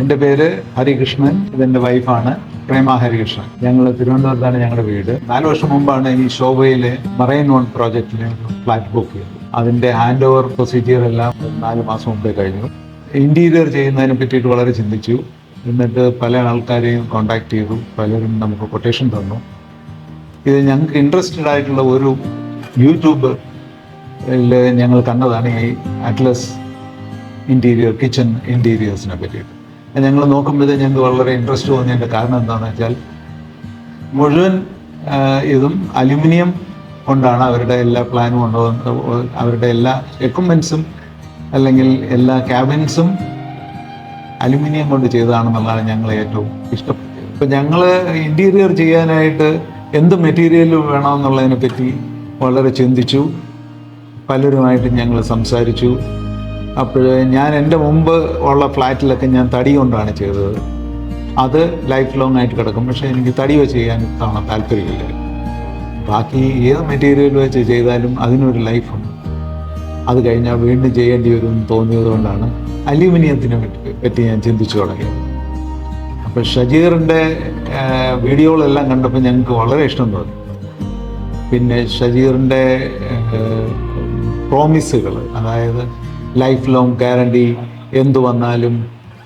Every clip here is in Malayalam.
എൻ്റെ പേര് ഹരികൃഷ്ണൻ, ഇതെൻ്റെ വൈഫാണ് പ്രേമ ഹരികൃഷ്ണൻ. ഞങ്ങൾ തിരുവനന്തപുരത്താണ് ഞങ്ങളുടെ വീട്. 4 വർഷം മുമ്പാണ് ഈ ശോഭയിലെ മറൈൻ വൺ പ്രോജക്റ്റിന് ഫ്ലാറ്റ് ബുക്ക് ചെയ്തത്. അതിൻ്റെ ഹാൻഡ് ഓവർ പ്രൊസീജിയർ എല്ലാം 4 മാസം മുമ്പേ കഴിഞ്ഞു. ഇൻറ്റീരിയർ ചെയ്യുന്നതിനെ പറ്റിയിട്ട് വളരെ ചിന്തിച്ചു. എന്നിട്ട് പല ആൾക്കാരെയും കോണ്ടാക്ട് ചെയ്തു. പലരും നമുക്ക് കൊട്ടേഷൻ തന്നു. ഇത് ഞങ്ങൾക്ക് ഇൻട്രസ്റ്റഡ് ആയിട്ടുള്ള ഒരു യൂട്യൂബ് ഞങ്ങൾ കണ്ടതാണ് ഈ അറ്റ്ലസ് ഇൻറ്റീരിയർ കിച്ചൺ ഇൻറ്റീരിയേഴ്സിനെ പറ്റിയിട്ട്. ഞങ്ങൾ നോക്കുമ്പോഴേ ഞങ്ങൾക്ക് വളരെ ഇൻട്രസ്റ്റ് തോന്നിയതിൻ്റെ കാരണം എന്താണെന്ന് വെച്ചാൽ മുഴുവൻ ഇതും അലുമിനിയം കൊണ്ടാണ് അവരുടെ എല്ലാ പ്ലാനും അവരുടെ എല്ലാ എക്യുപ്മെൻറ്റ്സും അല്ലെങ്കിൽ എല്ലാ ക്യാബിൻസും അലുമിനിയം കൊണ്ട് ചെയ്തതാണെന്നുള്ളതാണ് ഞങ്ങൾ ഏറ്റവും ഇഷ്ടപ്പെട്ടത്. ഇപ്പം ഞങ്ങൾ ഇൻറ്റീരിയർ ചെയ്യാനായിട്ട് എന്ത് മെറ്റീരിയൽ വേണമെന്നുള്ളതിനെ പറ്റി വളരെ ചിന്തിച്ചു. പലരുമായിട്ട് ഞങ്ങൾ സംസാരിച്ചു. അപ്പോൾ ഞാൻ എൻ്റെ മുമ്പ് ഉള്ള ഫ്ലാറ്റിലൊക്കെ ഞാൻ തടി കൊണ്ടാണ് ചെയ്തത്. അത് ലൈഫ് ലോങ് ആയിട്ട് കിടക്കും. പക്ഷേ എനിക്ക് തടി വെച്ച് ചെയ്യാൻ താല്പര്യമില്ല. ബാക്കി ഏത് മെറ്റീരിയൽ വെച്ച് ചെയ്താലും അതിനൊരു ലൈഫുണ്ട്. അത് കഴിഞ്ഞാൽ വീണ്ടും ചെയ്യേണ്ടി വരും തോന്നിയത് കൊണ്ടാണ് അലൂമിനിയത്തിനെ പറ്റി ഞാൻ ചിന്തിച്ചു തുടങ്ങിയത്. അപ്പോൾ ഷജീറിൻ്റെ വീഡിയോകളെല്ലാം കണ്ടപ്പോൾ ഞങ്ങൾക്ക് വളരെ ഇഷ്ടം തോന്നി. പിന്നെ ഷജീറിൻ്റെ പ്രോമിസുകൾ, അതായത് ലൈഫ് ലോങ് ഗ്യാരണ്ടി, എന്തു വന്നാലും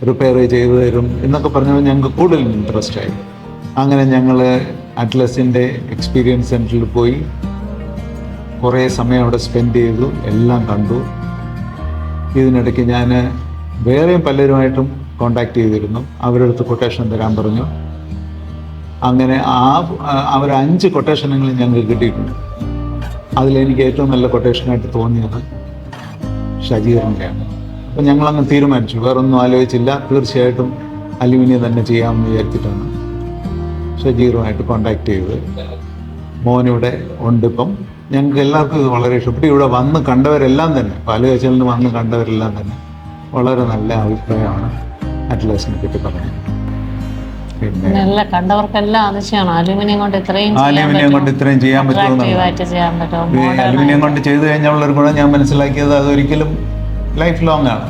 റിപ്പയർ ചെയ്തു തരും എന്നൊക്കെ പറഞ്ഞപ്പോൾ ഞങ്ങൾക്ക് കൂടുതൽ ഇൻട്രസ്റ്റ് ആയി. അങ്ങനെ ഞങ്ങൾ അറ്റ്ലസിൻ്റെ എക്സ്പീരിയൻസ് സെൻറ്ററിൽ പോയി കുറേ സമയം അവിടെ സ്പെൻഡ് ചെയ്തു, എല്ലാം കണ്ടു. ഇതിനിടയ്ക്ക് ഞാൻ വേറെയും പലരുമായിട്ടും കോണ്ടാക്ട് ചെയ്തിരുന്നു. അവരുടെ അടുത്ത് കൊട്ടേഷൻ തരാൻ പറഞ്ഞു. അങ്ങനെ അവർ 5 കൊട്ടേഷനുകൾ ഞങ്ങൾക്ക് കിട്ടിയിട്ടുണ്ട്. അതിലെനിക്ക് ഏറ്റവും നല്ല കൊട്ടേഷനായിട്ട് തോന്നിയത് ഷജീറിൻ്റെയാണ്. അപ്പം ഞങ്ങളങ്ങ് തീരുമാനിച്ചു, വേറൊന്നും ആലോചിച്ചില്ല, തീർച്ചയായിട്ടും അലുമിനിയം തന്നെ ചെയ്യാമെന്ന് വിചാരിച്ചിട്ടാണ് ഷജീറുമായിട്ട് കോണ്ടാക്ട് ചെയ്തത്. മോനിവിടെ ഉണ്ട്. ഇപ്പം ഞങ്ങൾക്ക് എല്ലാവർക്കും ഇത് വളരെ ഇഷ്ടപ്പെട്ടു. ഇവിടെ വന്ന് കണ്ടവരെല്ലാം തന്നെ, പല കേസിൽ വന്ന് കണ്ടവരെല്ലാം തന്നെ വളരെ നല്ല അഭിപ്രായമാണ് അറ്റ്ലസിനെ പറ്റി പറഞ്ഞത്. പിന്നെ കണ്ടവർക്കെല്ലാം അതിശയമാണ് അലൂമിനിയം കൊണ്ട് ഇത്രയും ചെയ്യാൻ പറ്റുമോ. അലൂമിനിയം കൊണ്ട് ചെയ്തു കഴിഞ്ഞുള്ളൊരു ഗുണം ഞാൻ മനസ്സിലാക്കിയത് അതൊരിക്കലും ലൈഫ് ലോങ് ആണ്.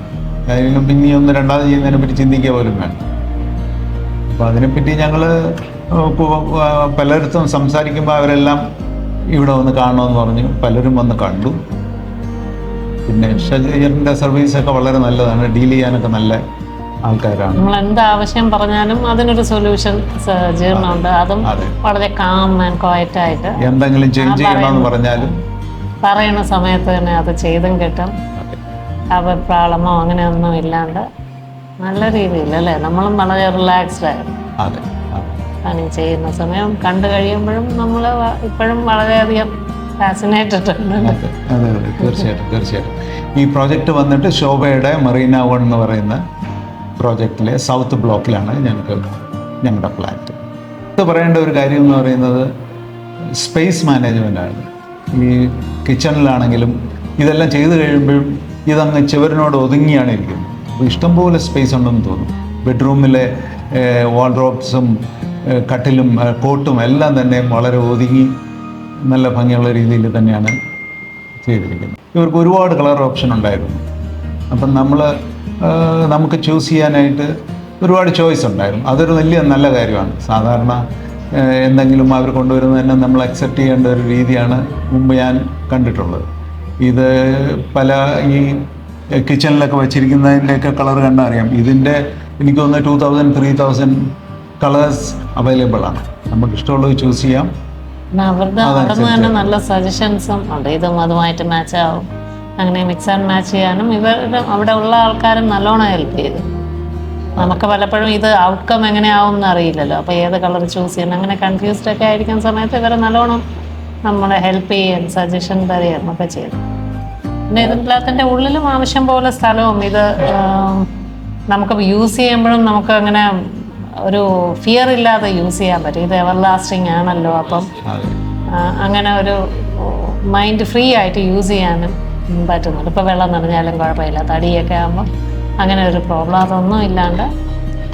അതിനും പിന്നെ ഒന്ന് രണ്ടാമത് ചെയ്യുന്നതിനെ പറ്റി ചിന്തിക്കുക പോലും വേണം. അപ്പോൾ അതിനെപ്പറ്റി ഞങ്ങൾ പലയിടത്തും സംസാരിക്കുമ്പോൾ അവരെല്ലാം ഇവിടെ വന്ന് കാണണമെന്ന് പറഞ്ഞു. പലരും വന്ന് കണ്ടു. പിന്നെ ഷജീറിൻ്റെ സർവീസൊക്കെ വളരെ നല്ലതാണ്. ഡീൽ ചെയ്യാനൊക്കെ നല്ല ആൾക്കാരാണ്. നമ്മൾ എന്ത് ആവശ്യം പറഞ്ഞാലും അതിനൊരു സൊല്യൂഷൻ ജീർണമുണ്ട്. അതും വളരെ കാം ആൻഡ് ക്വയറ്റ് ആയിട്ട് എന്തെങ്കിലും ചേഞ്ച് ചെയ്യണമെന്ന് പറഞ്ഞാലും പറയുന്ന സമയത്ത് തന്നെ അത് ചെയ്തും കിട്ടും. പ്രാളമോ അങ്ങനെയൊന്നും ഇല്ലാണ്ട് നല്ല രീതിയിൽ അല്ലേ, നമ്മളും വളരെ റിലാക്സ്ഡ് ആയിരുന്നു പണി ചെയ്യുന്ന സമയം. കണ്ടു കഴിയുമ്പോഴും നമ്മൾ ഇപ്പോഴും വളരെയധികം ഫാസിനേറ്റഡ് ഉണ്ട്. തീർച്ചയായിട്ടും. ഈ പ്രോജക്റ്റ് വന്നിട്ട് ശോഭയുടെ മറീന വൺ എന്ന് പറയുന്ന പ്രോജക്റ്റിലെ സൗത്ത് ബ്ലോക്കിലാണ് ഞങ്ങളുടെ ഫ്ലാറ്റ്. ഇത് പറയേണ്ട ഒരു കാര്യം എന്ന് പറയുന്നത് സ്പേസ് മാനേജ്മെൻറ്റാണ്. ഈ കിച്ചണിലാണെങ്കിലും ഇതെല്ലാം ചെയ്ത് കഴിയുമ്പോഴും ഇതങ്ങ് ചുവരിനോട് ഒതുങ്ങിയാണ് ഇരിക്കുന്നത്. അപ്പോൾ ഇഷ്ടംപോലെ സ്പേസ് ഉണ്ടെന്ന് തോന്നും. ബെഡ്റൂമിലെ വാൾഡ്രോബ്സും കട്ടിലും കോട്ടും എല്ലാം തന്നെ വളരെ ഒതുങ്ങി നല്ല ഭംഗിയുള്ള രീതിയിൽ തന്നെയാണ് ചെയ്തിരിക്കുന്നത്. ഇവർക്ക് ഒരുപാട് കളർ ഓപ്ഷൻ ഉണ്ടായിരുന്നു. അപ്പം നമുക്ക് ചൂസ് ചെയ്യാനായിട്ട് ഒരുപാട് ചോയ്സ് ഉണ്ടായിരുന്നു. അതൊരു വലിയ നല്ല കാര്യമാണ്. സാധാരണ എന്തെങ്കിലും അവർ കൊണ്ടുവരുന്നത് തന്നെ നമ്മൾ അക്സെപ്റ്റ് ചെയ്യേണ്ട ഒരു രീതിയാണ് മുമ്പ് ഞാൻ കണ്ടിട്ടുള്ളത്. ഇത് പല ഈ കിച്ചണിലൊക്കെ വെച്ചിരിക്കുന്നതിൻ്റെയൊക്കെ കളർ കണ്ടാൽ അറിയാം. ഇതിൻ്റെ എനിക്ക് തോന്നുന്നത് 2000-3000 കളേഴ്സ് അവൈലബിൾ ആണ്. നമുക്ക് ഇഷ്ടമുള്ളത് ചൂസ് ചെയ്യാം. അവരുടെ അവിടെ നിന്ന് തന്നെ നല്ല സജഷൻസും ഉണ്ട്. ഇതും അതുമായിട്ട് മാച്ച് ആവും, അങ്ങനെ മിക്സ് ആൻഡ് മാച്ച് ചെയ്യാനും ഇവരുടെ അവിടെ ഉള്ള ആൾക്കാരും നല്ലോണം ഹെൽപ്പ് ചെയ്തു. നമുക്ക് പലപ്പോഴും ഇത് ഔട്ട്കം എങ്ങനെയാവും എന്ന് അറിയില്ലല്ലോ. അപ്പോൾ ഏത് കളർ ചൂസ് ചെയ്യണം, അങ്ങനെ കൺഫ്യൂസ്ഡ് ഒക്കെ ആയിരിക്കുന്ന സമയത്ത് ഇവർ നല്ലോണം നമ്മളെ ഹെൽപ്പ് ചെയ്യാൻ സജഷൻ തരികയും ഒക്കെ ചെയ്തു. പിന്നെ ഇതിൻ്റെ ഉള്ളിലും ആവശ്യം പോലെ സ്ഥലവും ഇത് നമുക്ക് യൂസ് ചെയ്യുമ്പോഴും നമുക്ക് അങ്ങനെ ഒരു ഫിയർ ഇല്ലാതെ യൂസ് ചെയ്യാൻ പറ്റും. ഇത് എവർ ലാസ്റ്റിംഗ് ആണല്ലോ. അപ്പം അങ്ങനെ ഒരു മൈൻഡ് ഫ്രീ ആയിട്ട് യൂസ് ചെയ്യാനും പറ്റുന്നുണ്ട്. ഇപ്പോൾ വെള്ളം നിറഞ്ഞാലും കുഴപ്പമില്ല. തടിയൊക്കെ ആകുമ്പോൾ അങ്ങനെ ഒരു പ്രോബ്ലം അതൊന്നും ഇല്ലാണ്ട്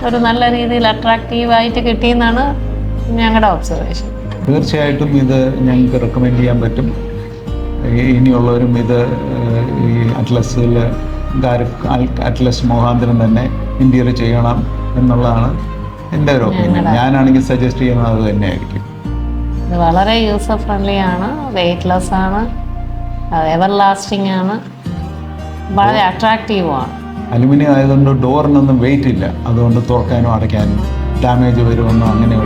ഒരു നല്ല രീതിയിൽ അട്രാക്റ്റീവായിട്ട് കിട്ടിയെന്നാണ് ഞങ്ങളുടെ ഒബ്സർവേഷൻ. തീർച്ചയായിട്ടും ഇത് ഞങ്ങൾക്ക് റെക്കമെൻഡ് ചെയ്യാൻ പറ്റും. ഇനിയുള്ളവരും ഇത് ഈ അറ്റ്ലസിൽ അറ്റ്ലസ് മുഖാന്തരം തന്നെ ഇന്റീരിയർ ചെയ്യണം എന്നുള്ളതാണ് എൻ്റെ ഒരു ഒപ്പീനിയൻ. ഞാനാണെങ്കിൽ സജസ്റ്റ് ചെയ്യുന്നത് അത് തന്നെയായിരിക്കും. ഇത് വളരെ യൂസർ ഫ്രണ്ട്ലി ആണ്, വെയ്റ്റ്ലെസ് ആണ്, എവർ ലാസ്റ്റിംഗ് ആണ്, വളരെ അട്രാക്റ്റീവുമാണ്. അലുമിനിയം ആയതുകൊണ്ട് ഡോറിനൊന്നും വെയിറ്റ് ഇല്ല, അതുകൊണ്ട് തുറക്കാനും അടയ്ക്കാനും ഡാമേജ് വരുമെന്നോ അങ്ങനെയുള്ള